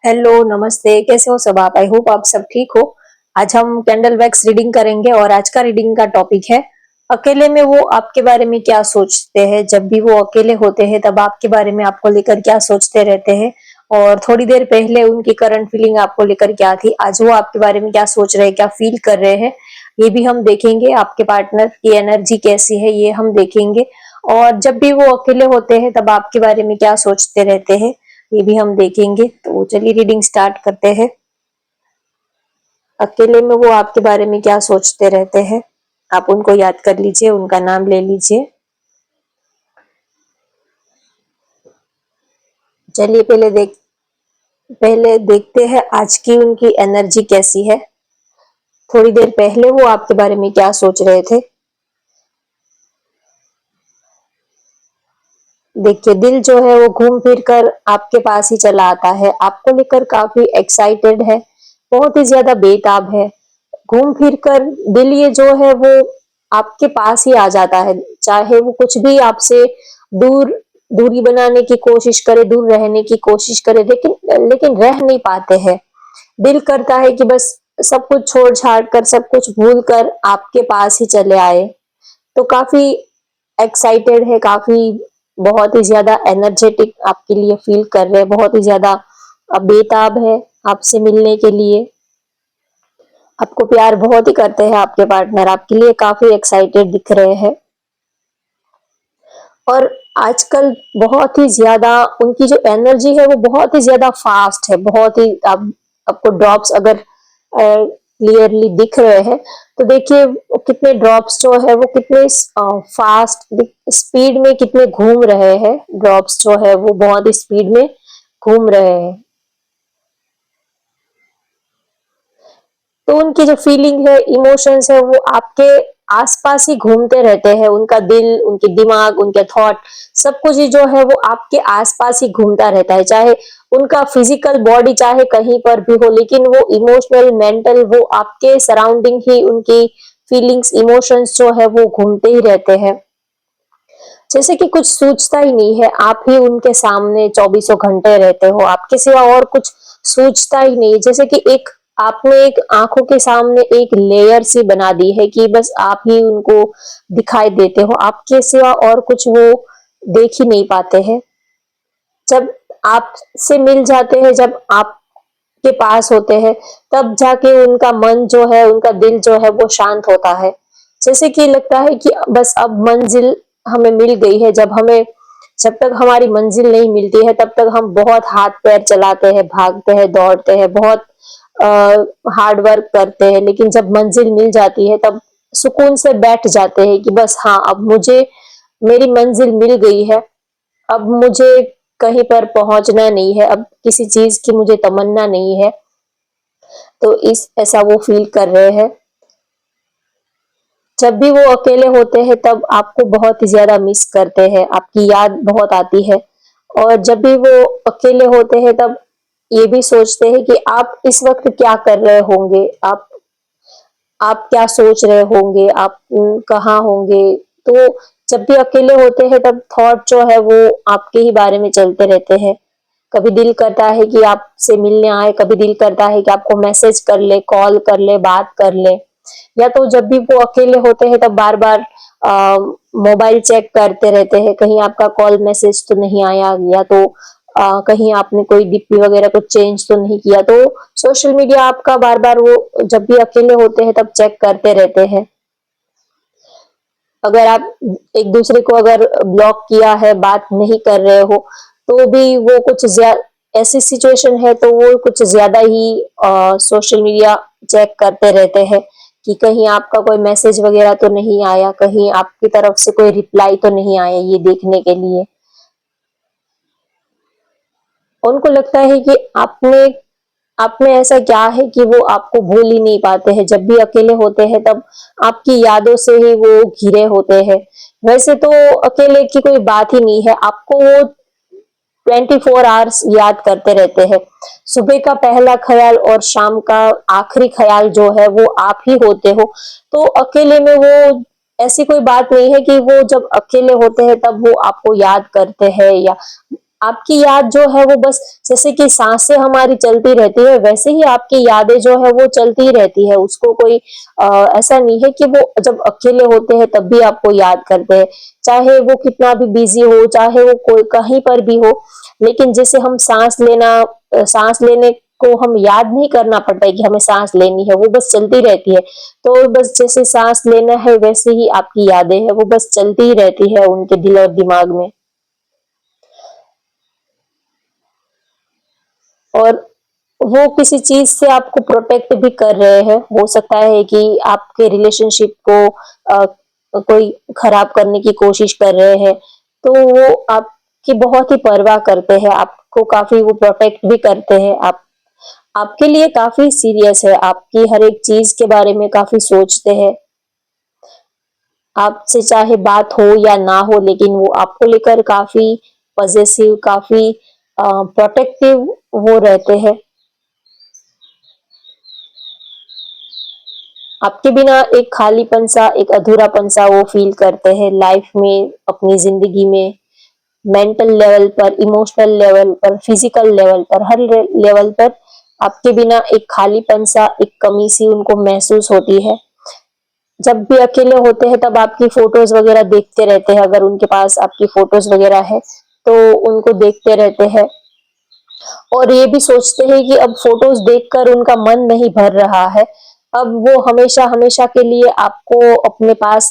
Hello, नमस्ते, कैसे हो सब आप? आई होप आप सब ठीक हो। आज हम कैंडल वैक्स रीडिंग करेंगे और आज का रीडिंग का टॉपिक है अकेले में वो आपके बारे में क्या सोचते हैं। जब भी वो अकेले होते हैं तब आपके बारे में आपको लेकर क्या सोचते रहते हैं, और थोड़ी देर पहले उनकी करंट फीलिंग आपको लेकर क्या थी, आज वो आपके बारे में क्या सोच रहे हैं, क्या फील कर रहे हैं, ये भी हम देखेंगे। आपके पार्टनर की एनर्जी कैसी है ये हम देखेंगे। और जब भी वो अकेले होते हैं तब आपके बारे में क्या सोचते रहते हैं ये भी हम देखेंगे। तो चलिए रीडिंग स्टार्ट करते हैं। अकेले में वो आपके बारे में क्या सोचते रहते हैं, आप उनको याद कर लीजिए, उनका नाम ले लीजिए। चलिए पहले देखते हैं आज की उनकी एनर्जी कैसी है। थोड़ी देर पहले वो आपके बारे में क्या सोच रहे थे। देखिए, दिल जो है वो घूम फिर कर आपके पास ही चला आता है, आपको लेकर काफी एक्साइटेड है, बहुत ही ज्यादा बेताब है। घूम फिर कर दिल ये जो है वो आपके पास ही आ जाता है, चाहे वो कुछ भी आपसे दूर दूरी बनाने की कोशिश करे, दूर रहने की कोशिश करे, लेकिन लेकिन रह नहीं पाते हैं। दिल करता है कि बस सब कुछ छोड़ छाड़ कर, सब कुछ भूल कर आपके पास ही चले आए। तो काफी एक्साइटेड है, काफी बहुत ही ज्यादा एनर्जेटिक आपके लिए फील कर रहे हैं, बहुत ही ज्यादा बेताब है आपसे मिलने के लिए। आपको प्यार बहुत ही करते हैं आपके पार्टनर, आपके लिए काफी एक्साइटेड दिख रहे हैं। और आजकल बहुत ही ज्यादा उनकी जो एनर्जी है वो बहुत ही ज्यादा फास्ट है, बहुत ही आपको ड्रॉप्स अगर क्लियरली दिख रहे हैं तो देखिए कितने ड्रॉप्स जो है वो कितने फास्ट स्पीड में कितने घूम रहे हैं। ड्रॉप्स जो है वो बहुत ही स्पीड में घूम रहे हैं। तो उनकी जो फीलिंग है, इमोशंस है, वो आपके आसपास ही घूमते रहते हैं। उनका दिल, उनके दिमाग, उनके थॉट, सब कुछ ही जो है वो आपके आसपास ही घूमता रहता है। चाहे उनका फिजिकल बॉडी चाहे कहीं पर भी हो, लेकिन वो इमोशनल, मेंटल, वो आपके सराउंडिंग ही उनकी फीलिंग्स, इमोशंस जो है वो घूमते ही रहते हैं। जैसे कि कुछ सूझता ही नहीं है, आप ही उनके सामने चौबीसों घंटे रहते हो, आपके सिवा और कुछ सूझता ही नहीं। जैसे कि एक आपने एक आंखों के सामने एक लेयर सी बना दी है कि बस आप ही उनको दिखाई देते हो, आपके सिवा और कुछ वो देख ही नहीं पाते हैं। जब आपसे मिल जाते हैं, जब आपके पास होते हैं, तब जाके उनका मन जो है, उनका दिल जो है वो शांत होता है। जैसे कि लगता है कि बस अब मंजिल हमें मिल गई है। जब तक हमारी मंजिल नहीं मिलती है तब तक हम बहुत हाथ पैर चलाते हैं, भागते हैं, दौड़ते हैं, बहुत हार्ड वर्क करते हैं, लेकिन जब मंजिल मिल जाती है तब सुकून से बैठ जाते हैं कि बस हाँ, अब मुझे मेरी मंजिल मिल गई है, अब मुझे कहीं पर पहुंचना नहीं है, अब किसी चीज की मुझे तमन्ना नहीं है। तो इस ऐसा वो फील कर रहे हैं। जब भी वो अकेले होते हैं तब आपको बहुत ही ज्यादा मिस करते हैं, आपकी याद बहुत आती है। और जब भी वो अकेले होते हैं तब ये भी सोचते हैं कि आप इस वक्त क्या कर रहे होंगे, आप क्या सोच रहे होंगे, आप कहाँ होंगे। तो जब भी अकेले होते हैं तब थॉट जो है वो आपके ही बारे में चलते रहते हैं। कभी दिल करता है कि आपसे मिलने आए, कभी दिल करता है कि आपको मैसेज कर ले, कॉल कर ले, बात कर ले। या तो जब भी वो अकेले होते हैं तब बार बार मोबाइल चेक करते रहते हैं, कहीं आपका कॉल मैसेज तो नहीं आया, या तो कहीं आपने कोई डीपी वगैरह कुछ चेंज तो नहीं किया। तो सोशल मीडिया आपका बार बार वो जब भी अकेले होते हैं तब चेक करते रहते हैं। अगर आप एक दूसरे को अगर ब्लॉक किया है, बात नहीं कर रहे हो, तो भी वो कुछ ऐसी सिचुएशन है तो वो कुछ ज्यादा ही सोशल मीडिया चेक करते रहते हैं कि कहीं आपका कोई मैसेज वगैरह तो नहीं आया, कहीं आपकी तरफ से कोई रिप्लाई तो नहीं आया, ये देखने के लिए। उनको लगता है कि आप में ऐसा क्या है कि वो आपको भूल ही नहीं पाते हैं। जब भी अकेले होते हैं तब आपकी यादों से ही वो घिरे होते हैं। वैसे तो अकेले की कोई बात ही नहीं है, आपको वो 24 आवर्स याद करते रहते हैं। सुबह का पहला ख्याल और शाम का आखिरी ख्याल जो है वो आप ही होते हो। तो अकेले में वो ऐसी कोई बात नहीं है कि वो जब अकेले होते हैं तब वो आपको याद करते हैं, या आपकी याद जो है वो बस जैसे कि सांसें हमारी चलती रहती है, वैसे ही आपकी यादें जो है वो चलती ही रहती है। उसको कोई ऐसा नहीं है कि वो जब अकेले होते हैं तब भी आपको याद करते हैं। चाहे वो कितना भी बिज़ी हो, चाहे वो कोई कहीं पर भी हो, लेकिन जैसे हम साँस लेने को हम याद नहीं करना पड़ता है कि हमें साँस लेनी है, वो बस चलती रहती है। तो बस जैसे साँस लेना है वैसे ही आपकी यादें हैं, वो बस चलती ही रहती है उनके दिल और दिमाग में। और वो किसी चीज से आपको प्रोटेक्ट भी कर रहे हैं। हो सकता है कि आपके रिलेशनशिप को कोई खराब करने की कोशिश कर रहे हैं, तो वो आपकी बहुत ही परवाह करते हैं, आपको काफी वो प्रोटेक्ट भी करते हैं। आप आपके लिए काफी सीरियस है, आपकी हर एक चीज के बारे में काफी सोचते हैं। आपसे चाहे बात हो या ना हो, लेकिन वो आपको लेकर काफी पजेसिव, काफी प्रोटेक्टिव वो रहते हैं। आपके बिना एक खालीपन-सा, एक अधूरापन-सा वो फ़ील करते हैं लाइफ में, अपनी ज़िंदगी में, मेंटल लेवल पर, इमोशनल लेवल पर, फिज़िकल लेवल पर, हर लेवल पर आपके बिना एक खालीपन-सा, एक कमी-सी उनको महसूस होती है। जब भी अकेले होते हैं तब आपकी फ़ोटोज़ वग़ैरह देखते रहते हैं, अगर उनके पास आपकी फ़ोटोज़ वग़ैरह है, तो उनको देखते रहते हैं और ये भी सोचते हैं कि अब फ़ोटोज़ देखकर उनका मन नहीं भर रहा है। अब वो हमेशा-हमेशा के लिए आपको अपने पास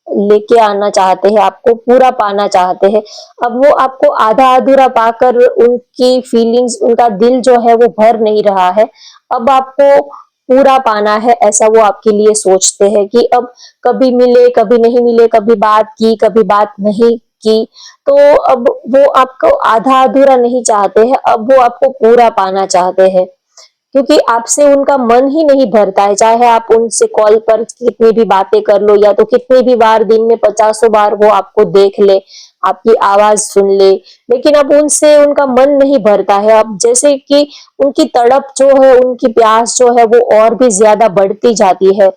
लेके आना चाहते हैं, आपको पूरा पाना चाहते हैं। अब वो आपको आधा-अधूरा पाकर उनकी फीलिंग्स, उनका दिल जो है वो भर नहीं रहा है। अब आपको पूरा पाना है, ऐसा वो आपके लिए सोचते हैं कि अब कभी मिले, कभी नहीं मिले, कभी बात की, कभी बात नहीं की। तो अब वो आपको आधा-अधूरा नहीं चाहते हैं, अब वो आपको पूरा पाना चाहते हैं। क्योंकि आपसे उनका मन ही नहीं भरता है, चाहे आप उनसे कॉल पर कितनी भी बातें कर लो या तो कितनी भी बार दिन में पचासों बार वो आपको देख ले, आपकी आवाज़ सुन ले, लेकिन अब उनसे उनका मन नहीं भरता है। अब जैसे कि उनकी तड़प जो है, उनकी प्यास जो है वो और भी ज़्यादा बढ़ती जाती है।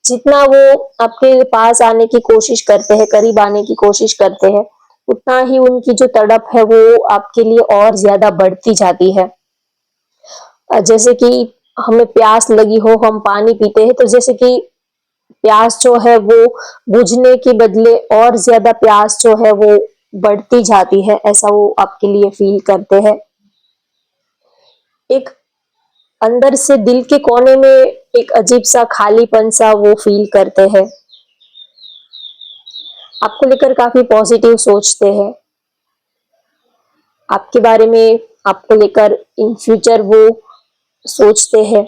जितना वो आपके पास आने की कोशिश करते हैं, करीब आने की कोशिश करते हैं, उतना ही उनकी जो तड़प है वो आपके लिए और ज़्यादा बढ़ती जाती है। जैसे कि हमें प्यास लगी हो, हम पानी पीते हैं, तो जैसे कि प्यास जो है वो बुझने के बदले और ज़्यादा प्यास जो है वो बढ़ती जाती है, ऐसा वो आपके लिए फ़ील करते हैं। एक अंदर से दिल के कोने में एक अजीब-सा खालीपन-सा वो फ़ील करते हैं। आपको लेकर काफ़ी पॉज़िटिव सोचते हैं। आपके बारे में, आपको लेकर इन फ्यूचर वो सोचते हैं।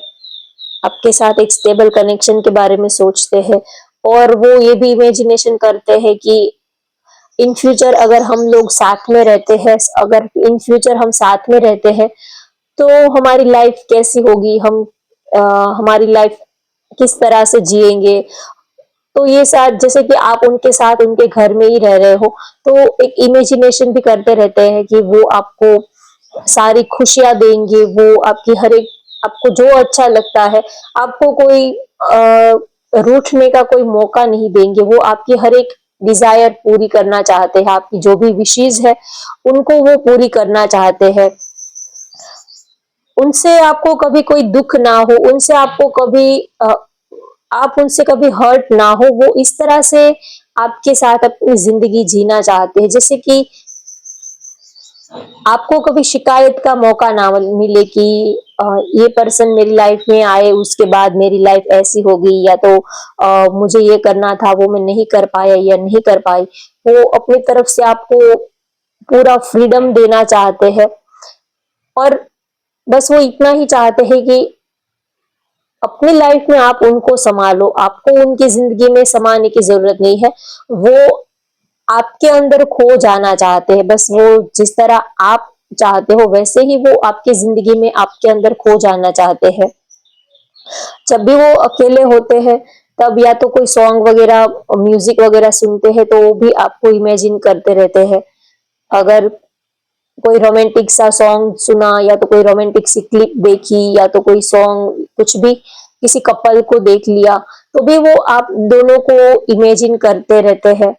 आपके साथ एक स्टेबल कनेक्शन के बारे में सोचते हैं और वो ये भी इमेजिनेशन करते हैं कि इन फ्यूचर अगर हम लोग साथ में रहते हैं, अगर इन फ्यूचर हम साथ में रहते हैं, तो हमारी लाइफ कैसी होगी, हम अ, हमारी लाइफ किस तरह से जिएँगे। तो ये साथ जैसे कि आप उनके साथ उनके घर में ही रह रहे हो, तो एक इमेजिनेशन भी करते रहते हैं कि वो आपको सारी खुशियाँ देंगे, वो आपकी हर एक, आपको जो अच्छा लगता है, आपको कोई रूठने का कोई मौका नहीं देंगे, वो आपकी हर एक डिज़ायर पूरी करना चाहते हैं, आपकी जो भी विशेज़ है, उनको वो पूरी करना चाहते हैं। उनसे आपको कभी कोई दुःख ना हो, उनसे आपको कभी आप उनसे कभी हर्ट ना हो, वो इस तरह से आपके साथ अपनी ज़िंदगी जीना चाहते हैं। जैसे कि आपको कभी शिकायत का मौका ना मिले कि ये पर्सन मेरी लाइफ में आए, उसके बाद मेरी लाइफ ऐसी हो गई, या तो मुझे ये करना था वो मैं नहीं कर पाया या नहीं कर पाई। वो अपनी तरफ से आपको पूरा फ्रीडम देना चाहते हैं और बस वो इतना ही चाहते हैं कि अपनी लाइफ में आप उनको सँभालो, आपको उनकी ज़िंदगी में समाने की ज़रूरत नहीं है। वो आपके अंदर खो जाना चाहते हैं, बस वो जिस तरह आप चाहते हो वैसे ही वो आपकी ज़िंदगी में आपके अंदर खो जाना चाहते हैं। जब भी वो अकेले होते हैं, तब या तो कोई सॉन्ग वगैरह, म्यूज़िक वगैरह सुनते हैं, तो वो भी आपको इमेजिन करते रहते हैं। अगर कोई रोमांटिक सा सॉन्ग सुना या तो कोई रोमांटिक सी क्लिप देखी या तो कोई सॉन्ग, कुछ भी किसी कपल को देख लिया, तो भी वो आप दोनों को इमेजिन करते रहते हैं।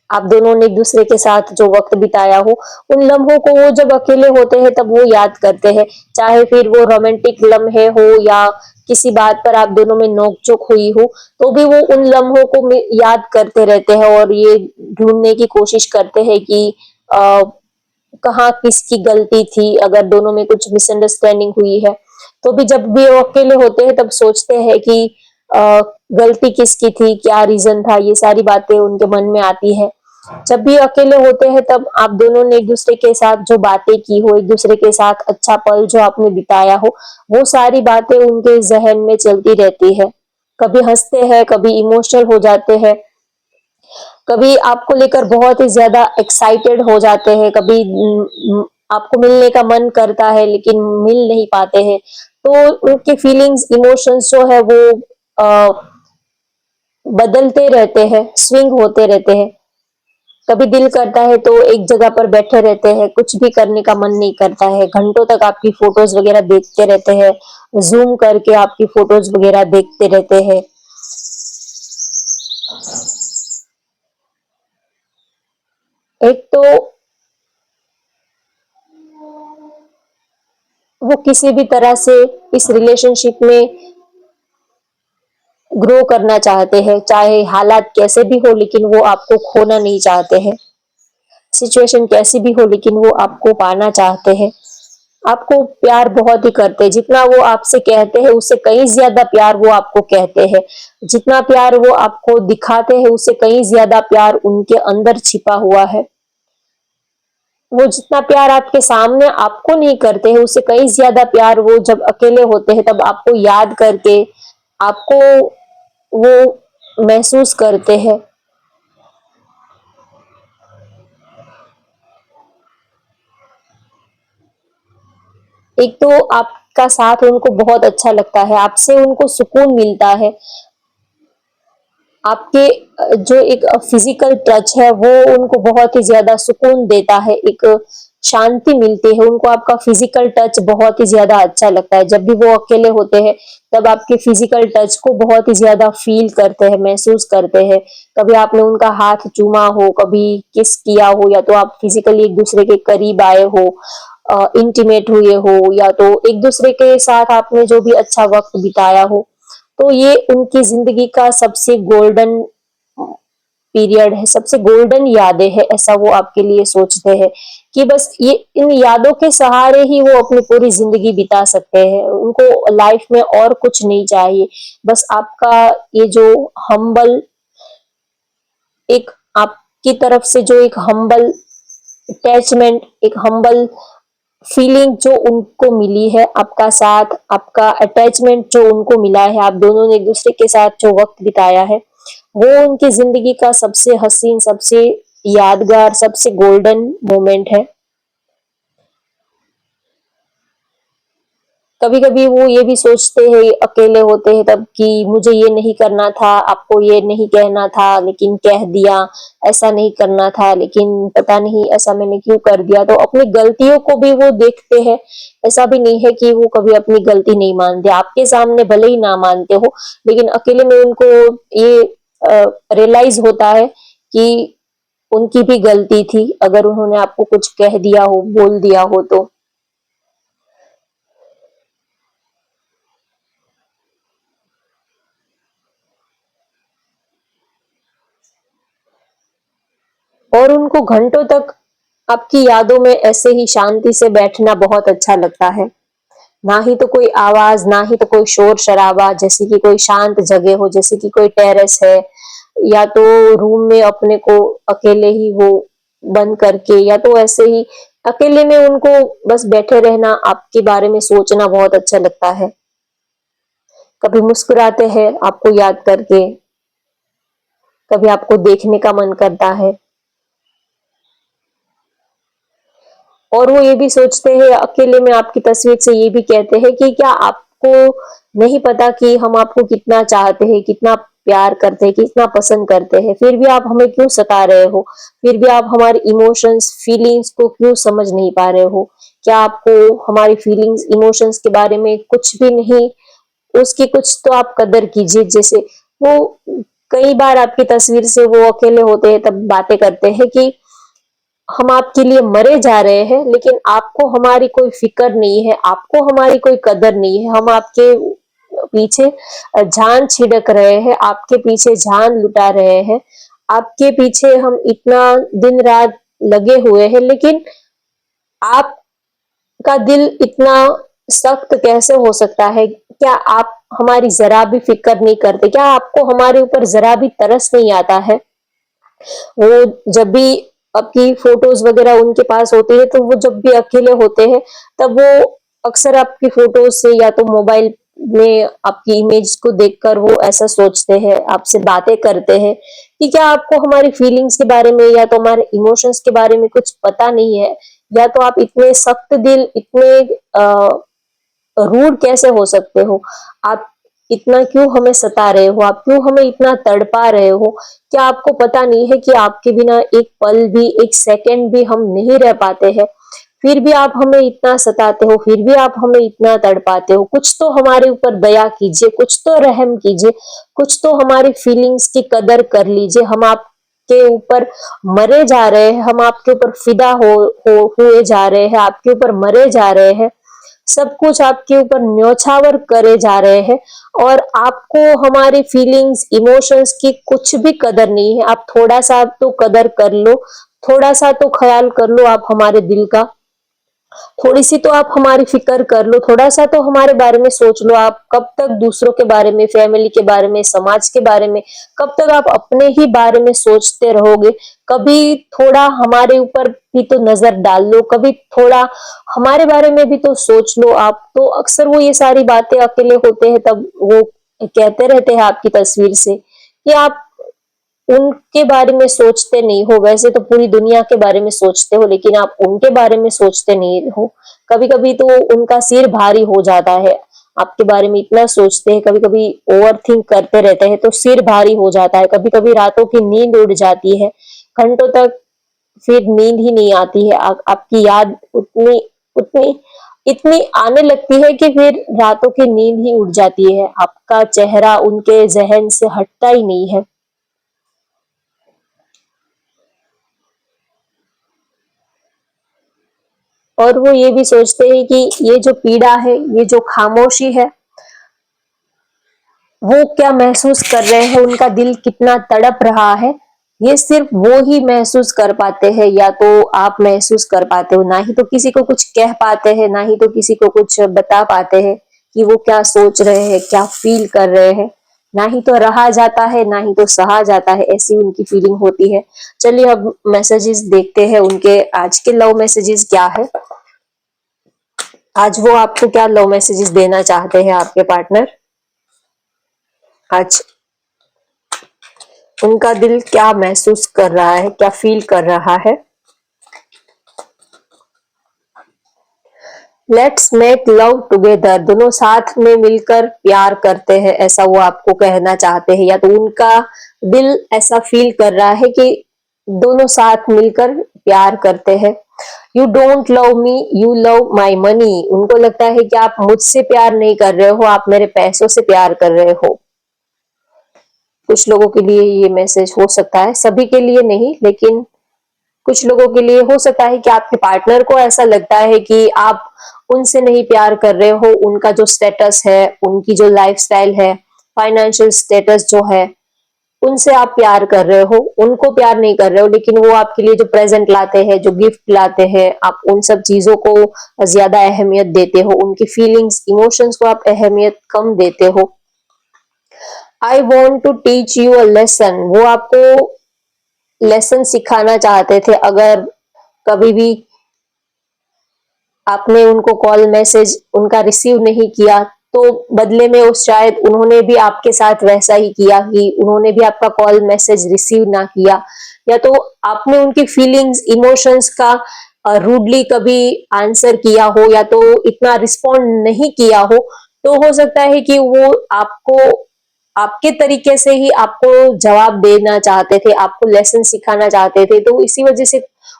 आप दोनों ने एक दूसरे के साथ जो वक्त बिताया हो, उन लम्हों को वो जब अकेले होते हैं तब वो याद करते हैं। चाहे फिर वो रोमांटिक लम्हे हो या किसी बात पर आप दोनों में नोक-झोंक हुई हो, तो भी वो उन लम्हों को याद करते रहते हैं और ये ढूँढने की कोशिश करते हैं कि अ, कहाँ किसकी गलती थी, अगर दोनों में कुछ मिसअंडरस्टैंडिंग हुई है। तो भी जब भी वो अकेले होते हैं तब सोचते हैं कि अ, गलती किसकी थी, क्या रीज़न था, ये सारी बातें उनके मन में आती हैं। जब भी अकेले होते हैं तब आप दोनों ने एक-दूसरे के साथ जो बातें की हो, एक-दूसरे के साथ अच्छा पल जो आपने बिताया हो, वो सारी बातें उनके ज़हन में चलती रहती है। कभी हँसते हैं, कभी इमोशनल हो जाते हैं, कभी आपको लेकर बहुत ही ज़्यादा एक्साइटेड हो जाते हैं, कभी आपको मिलने का मन करता है लेकिन मिल नहीं पाते हैं। तो उनके फीलिंग्स, इमोशंस जो है वो अ, बदलते रहते हैं, स्विंग होते रहते हैं। कभी दिल करता है तो एक जगह पर बैठे रहते हैं, कुछ भी करने का मन नहीं करता है, घंटों तक आपकी फोटोज़ वगैरह देखते रहते हैं, ज़ूम करके आपकी फोटोज़ वगैरह देखते रहते हैं। एक तो वो किसी भी तरह से इस रिलेशनशिप में ग्रो करना चाहते हैं, चाहे हालात कैसे भी हो लेकिन वो आपको खोना नहीं चाहते हैं। सिचुएशन कैसी भी हो लेकिन वो आपको पाना चाहते हैं। आपको प्यार बहुत ही करते हैं, जितना वो आपसे कहते हैं उससे कहीं ज़्यादा प्यार वो आपको कहते हैं। जितना प्यार वो आपको दिखाते हैं उससे कहीं ज़्यादा प्यार उनके अंदर छिपा हुआ है। वो जितना प्यार आपके सामने आपको नहीं करते हैं, उससे कहीं ज़्यादा प्यार वो जब अकेले होते हैं तब आपको याद करके आपको वो महसूस करते हैं। एक तो आपका साथ उनको बहुत अच्छा लगता है, आपसे उनको सुकून मिलता है। आपके जो एक फिज़िकल टच है वो उनको बहुत ही ज़्यादा सुकून देता है, एक शांति मिलती है, उनको आपका फिज़िकल टच बहुत ही ज़्यादा अच्छा लगता है। जब भी वो अकेले होते हैं, तब आपके फिज़िकल टच को बहुत ही ज़्यादा फ़ील करते हैं, महसूस करते हैं। कभी आपने उनका हाथ चूमा हो, कभी किस किया हो या तो आप फिज़िकली एक-दूसरे के करीब आए हो, इंटीमेट हुए हो या तो एक-दूसरे के साथ आपने जो भी अच्छा वक़्त बिताया हो। तो ये उनकी ज़िंदगी का सबसे गोल्डन पीरियड है, सबसे गोल्डन यादें हैं, ऐसा वो आपके लिए सोचते हैं कि बस ये इन यादों के सहारे ही वो अपनी पूरी ज़िंदगी बिता सकते हैं। उनको लाइफ में और कुछ नहीं चाहिए। बस आपका ये जो हम्बल एक आपकी तरफ से जो एक हम्बल अटैचमेंट, एक हम्बल फीलिंग जो उनको मिली है, आपका साथ, आपका अटैचमेंट जो उनको मिला है, आप दोनों ने एक-दूसरे के साथ जो वक़्त बिताया है, वो उनकी ज़िंदगी का सबसे हसीन, सबसे यादगार, सबसे गोल्डन मोमेंट है। कभी-कभी वो ये भी सोचते हैं, अकेले होते हैं तब कि मुझे ये नहीं करना था, आपको ये नहीं कहना था, लेकिन कह दिया, ऐसा नहीं करना था, लेकिन पता नहीं ऐसा मैंने क्यों कर दिया। तो अपनी गलतियों को भी वो देखते हैं, ऐसा भी नहीं है कि वो कभी अपनी गलती नहीं मानते। आपके सामने भले ही ना मानते हो, लेकिन अकेले में उनको ये रियलाइज़ होता है कि उनकी भी गलती थी, अगर उन्होंने आपको कुछ कह दिया हो, बोल दिया हो तो। और उनको घंटों तक आपकी यादों में ऐसे ही शांति से बैठना बहुत अच्छा लगता है। ना ही तो कोई आवाज़, ना ही तो कोई शोर-शराबा, जैसे कि कोई शांत जगह हो, जैसे कि कोई टेरेस है या तो रूम में अपने को अकेले ही वो बंद करके या तो ऐसे ही अकेले में उनको बस बैठे रहना, आपके बारे में सोचना बहुत अच्छा लगता है। कभी मुस्कुराते हैं आपको याद करके, कभी आपको देखने का मन करता है। और वो ये भी सोचते हैं अकेले में आपकी तस्वीर से ये भी कहते हैं कि क्या आपको नहीं पता कि हम आपको कितना चाहते हैं, कितना प्यार करते हैं, कितना पसंद करते हैं, फिर भी आप हमें क्यों सता रहे हो? फिर भी आप हमारे इमोशंस, फीलिंग्स को क्यों समझ नहीं पा रहे हो? क्या आपको हमारी फीलिंग्स, इमोशंस के बारे में कुछ भी नहीं, उसकी कुछ तो आप कदर कीजिए। जैसे वो कई बार आपकी तस्वीर से वो अकेले होते हैं तब बातें करते हैं कि हम आपके लिए मरे जा रहे हैं, लेकिन आपको हमारी कोई फिक्र नहीं है, आपको हमारी कोई कदर नहीं है। हम आपके पीछे जान छिड़क रहे हैं, आपके पीछे जान लुटा रहे हैं, आपके पीछे हम इतना दिन रात लगे हुए हैं, लेकिन आपका दिल इतना सख्त कैसे हो सकता है? क्या आप हमारी जरा भी फिक्र नहीं करते? क्या आपको हमारे ऊपर जरा भी तरस नहीं आता है? वो जब भी आपकी फोटोज वगैरह उनके पास होती है, तो वो जब भी अकेले होते हैं, तब वो अक्सर आपकी फोटोज से या तो मोबाइल में आपकी इमेज को देखकर वो ऐसा सोचते हैं, आपसे बातें करते हैं कि क्या आपको हमारी फीलिंग्स के बारे में या तो हमारे इमोशंस के बारे में कुछ पता नहीं है, या तो आप इतने सख्त दिल, इतने रूड कैसे हो सकते हो? आप इतना क्यों हमें सता रहे हो? आप क्यों हमें इतना तड़पा रहे हो? क्या आपको पता नहीं है कि आपके बिना एक पल भी, एक सेकंड भी हम नहीं रह पाते हैं? फिर भी आप हमें इतना सताते हो, फिर भी आप हमें इतना तड़पाते हो। कुछ तो हमारे ऊपर दया कीजिए, कुछ तो रहम कीजिए, कुछ तो हमारी फीलिंग्स की कदर कर लीजिए। हम आपके ऊपर मरे जा रहे हैं, हम आपके ऊपर फिदा हो हुए जा रहे हैं, आपके ऊपर मरे जा रहे हैं, सब कुछ आपके ऊपर न्योछावर करे जा रहे हैं, और आपको हमारी फीलिंग्स, इमोशंस की कुछ भी कदर नहीं है। आप थोड़ा सा तो कदर कर लो, थोड़ा सा तो ख्याल कर लो आप हमारे दिल का, थोड़ी सी तो आप हमारी फिक्र कर लो, थोड़ा सा तो हमारे बारे में सोच लो। आप कब तक दूसरों के बारे में, फैमिली के बारे में, समाज के बारे में, कब तक आप अपने ही बारे में सोचते रहोगे? कभी थोड़ा हमारे ऊपर भी तो नजर डाल लो, कभी थोड़ा हमारे बारे में भी तो सोच लो आप। तो अक्सर वो ये सारी बातें अकेले होते हैं तब वो कहते रहते हैं आपकी तस्वीर से कि आप उनके बारे में सोचते नहीं हो। वैसे तो पूरी दुनिया के बारे में सोचते हो, लेकिन आप उनके बारे में सोचते नहीं हो। कभी-कभी तो उनका सिर भारी हो जाता है। आपके बारे में इतना सोचते हैं, कभी-कभी ओवरथिंक करते रहते हैं तो सिर भारी हो जाता है। कभी-कभी रातों की नींद उड़ जाती है। घंटों तक फिर नींद ही नहीं आती है। आपकी याद उतनी उतनी इतनी आने लगती है कि फिर रातों की नींद ही उड़ जाती है। आपका चेहरा उनके ज़हन से हटता ही नहीं है। और वो ये भी सोचते हैं कि ये जो पीड़ा है, ये जो खामोशी है, वो क्या महसूस कर रहे हैं, उनका दिल कितना तड़प रहा है, ये सिर्फ वो ही महसूस कर पाते हैं, या तो आप महसूस कर पाते हो। ना ही तो किसी को कुछ कह पाते हैं, ना ही तो किसी को कुछ बता पाते हैं कि वो क्या सोच रहे हैं, क्या फील कर रहे हैं। ना ही तो रहा जाता है, ना ही तो सहा जाता है, ऐसी उनकी फीलिंग होती है। चलिए अब मैसेजेस देखते हैं उनके, आज के लव मैसेजेस क्या है। आज वो आपको क्या लव मैसेजेस देना चाहते हैं, आपके पार्टनर? आज उनका दिल क्या महसूस कर रहा है, क्या फील कर रहा है? लेट्स मेक लव टुगेदर, दोनों साथ में मिलकर प्यार करते हैं, ऐसा वो आपको कहना चाहते हैं, या तो उनका दिल ऐसा फील कर रहा है कि दोनों साथ मिलकर प्यार करते हैं। You don't love me, you love my money, उनको लगता है कि आप मुझसे प्यार नहीं कर रहे हो, आप मेरे पैसों से प्यार कर रहे हो। कुछ लोगों के लिए ये मैसेज हो सकता है, सभी के लिए नहीं, लेकिन कुछ लोगों के लिए हो सकता है कि आपके पार्टनर को ऐसा लगता है कि आप उनसे नहीं प्यार कर रहे हो, उनका जो स्टेटस है, उनकी जो लाइफस्टाइल है, फाइनेंशियल स्टेटस जो है, उनसे आप प्यार कर रहे हो, उनको प्यार नहीं कर रहे हो। लेकिन वो आपके लिए जो प्रेजेंट लाते हैं, जो गिफ्ट लाते हैं, आप उन सब चीजों को ज्यादा अहमियत देते हो, उनकी फीलिंग्स, इमोशंस को आप अहमियत कम देते हो। I want to teach you a lesson, वो आपको लेसन सिखाना चाहते थे। अगर कभी भी आपने उनको कॉल मैसेज उनका रिसीव नहीं किया, तो बदले में उस शायद उन्होंने भी आपके साथ वैसा ही किया कि उन्होंने भी आपका कॉल मैसेज रिसीव ना किया, या तो आपने उनकी फीलिंग्स, इमोशंस का रूडली कभी आंसर किया हो, या तो इतना रिस्पॉन्ड नहीं किया हो। तो हो सकता है कि वो आपको आपके तरीके से ही आपको जवाब देना चाहते थे, आपको लेसन सिखाना चाहते थे। तो इसी वजह से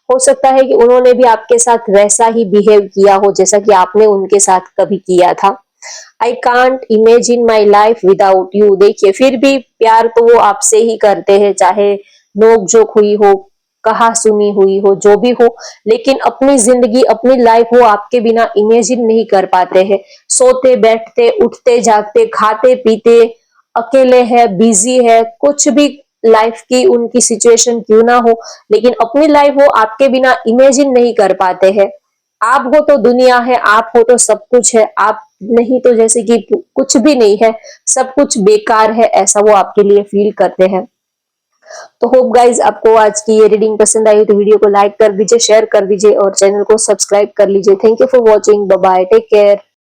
हो सकता है कि उन्होंने भी आपके साथ वैसा ही बिहेव किया हो जैसा कि आपने उनके साथ कभी किया था। I can't imagine my life without you. देखिए फिर भी प्यार तो वो आपसे ही करते हैं, चाहे नोक जोक हुई हो, कहा सुनी हुई हो, जो भी हो, लेकिन अपनी जिंदगी अपनी लाइफ वो आपके बिना इमेजिन नहीं कर पाते हैं। सोते बैठते उठते जागते खाते पीते अकेले है, बिजी है, कुछ भी लाइफ की उनकी सिचुएशन क्यों ना हो, लेकिन अपनी लाइफ वो आपके बिना इमेजिन नहीं कर पाते हैं। आप हो तो दुनिया है, आप हो तो सब कुछ है, आप नहीं तो जैसे कि कुछ भी नहीं है, सब कुछ बेकार है, ऐसा वो आपके लिए फील करते हैं। तो होप गाइज आपको आज की ये रीडिंग पसंद आई तो वीडियो को लाइक कर दीजिए, शेयर कर दीजिए और चैनल को सब्सक्राइब कर लीजिए। Thank you for watching, bye bye, take care.